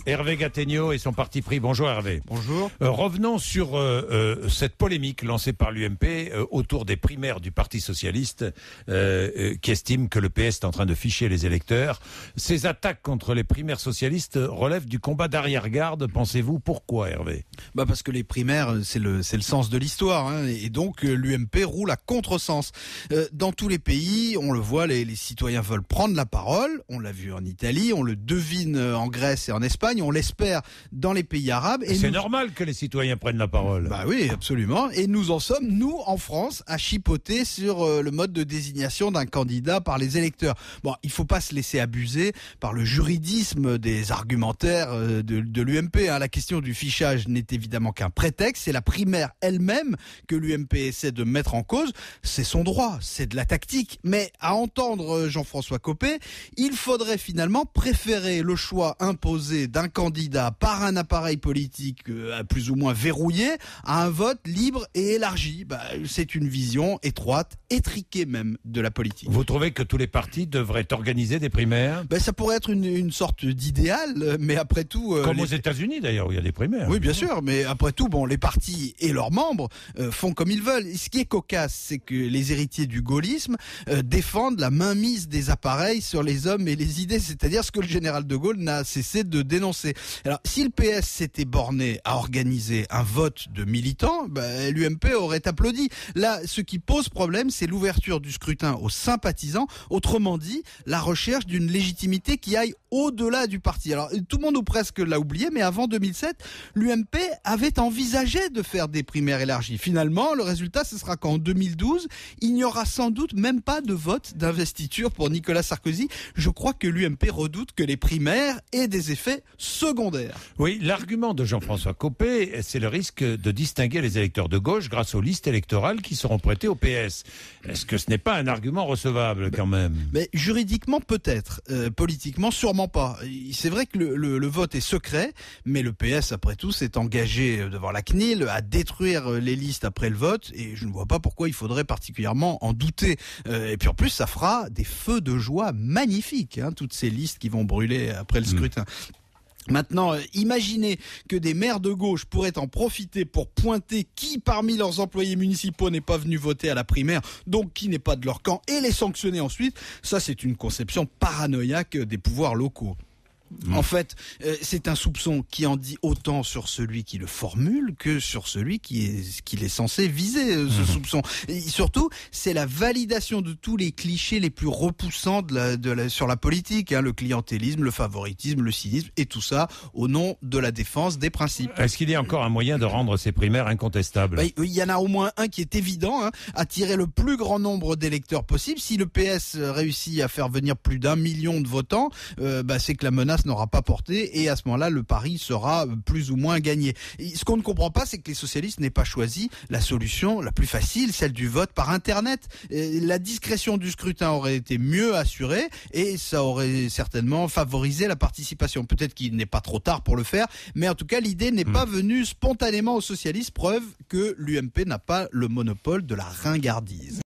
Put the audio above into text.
Hervé Gattegno et son parti pris. Bonjour Hervé. Bonjour. Revenons sur cette polémique lancée par l'UMP autour des primaires du Parti Socialiste qui estime que le PS est en train de ficher les électeurs. Ces attaques contre les primaires socialistes relèvent du combat d'arrière-garde, pensez-vous? Pourquoi Hervé? Parce que les primaires, c'est le sens de l'histoire, hein, et donc l'UMP roule à contresens. Dans tous les pays, on le voit, les citoyens veulent prendre la parole. On l'a vu en Italie, on le devine en Grèce et en Espagne. On l'espère dans les pays arabes. Et c'est normal que les citoyens prennent la parole. Bah oui, absolument. Et nous en sommes, nous, en France, à chipoter sur le mode de désignation d'un candidat par les électeurs. Bon, il faut pas se laisser abuser par le juridisme des argumentaires de l'UMP. Hein. La question du fichage n'est évidemment qu'un prétexte. C'est la primaire elle-même que l'UMP essaie de mettre en cause. C'est son droit, c'est de la tactique. Mais à entendre Jean-François Copé, il faudrait finalement préférer le choix imposé d'un candidat par un appareil politique plus ou moins verrouillé à un vote libre et élargi. C'est une vision étroite, étriquée même de la politique. Vous trouvez que tous les partis devraient organiser des primaires? Ça pourrait être une sorte d'idéal, mais après tout... Comme aux États-Unis d'ailleurs, où il y a des primaires. Oui, bien sûr, mais après tout, les partis et leurs membres font comme ils veulent. Et ce qui est cocasse, c'est que les héritiers du gaullisme défendent la mainmise des appareils sur les hommes et les idées, c'est-à-dire ce que le général de Gaulle n'a cessé de dénoncer. Alors, si le PS s'était borné à organiser un vote de militants, l'UMP aurait applaudi. Là, ce qui pose problème, c'est l'ouverture du scrutin aux sympathisants. Autrement dit, la recherche d'une légitimité qui aille au-delà du parti. Alors, tout le monde ou presque l'a oublié, mais avant 2007, l'UMP avait envisagé de faire des primaires élargies. Finalement, le résultat, ce sera qu'en 2012, il n'y aura sans doute même pas de vote d'investiture pour Nicolas Sarkozy. Je crois que l'UMP redoute que les primaires aient des effets secondaires. Oui, l'argument de Jean-François Copé, c'est le risque de distinguer les électeurs de gauche grâce aux listes électorales qui seront prêtées au PS. Est-ce que ce n'est pas un argument recevable quand même? Mais juridiquement peut-être, politiquement sûrement pas. C'est vrai que le vote est secret, mais le PS après tout s'est engagé devant la CNIL à détruire les listes après le vote, et je ne vois pas pourquoi il faudrait particulièrement en douter. Et puis en plus ça fera des feux de joie magnifiques, hein, toutes ces listes qui vont brûler après le scrutin. Maintenant, imaginez que des maires de gauche pourraient en profiter pour pointer qui parmi leurs employés municipaux n'est pas venu voter à la primaire, donc qui n'est pas de leur camp, et les sanctionner ensuite. Ça, c'est une conception paranoïaque des pouvoirs locaux. En fait, c'est un soupçon qui en dit autant sur celui qui le formule que sur celui qu'il est censé viser, ce soupçon. Et surtout, c'est la validation de tous les clichés les plus repoussants sur la politique, hein, le clientélisme, le favoritisme, le cynisme, et tout ça au nom de la défense des principes. Est-ce qu'il y a encore un moyen de rendre ces primaires incontestables? Il y en a au moins un qui est évident, hein, attirer le plus grand nombre d'électeurs possible. Si le PS réussit à faire venir plus d'1 million de votants, c'est que la menace n'aura pas porté, et à ce moment-là, le pari sera plus ou moins gagné. Et ce qu'on ne comprend pas, c'est que les socialistes n'aient pas choisi la solution la plus facile, celle du vote par Internet. La discrétion du scrutin aurait été mieux assurée, et ça aurait certainement favorisé la participation. Peut-être qu'il n'est pas trop tard pour le faire, mais en tout cas, l'idée n'est pas venue spontanément aux socialistes, preuve que l'UMP n'a pas le monopole de la ringardise.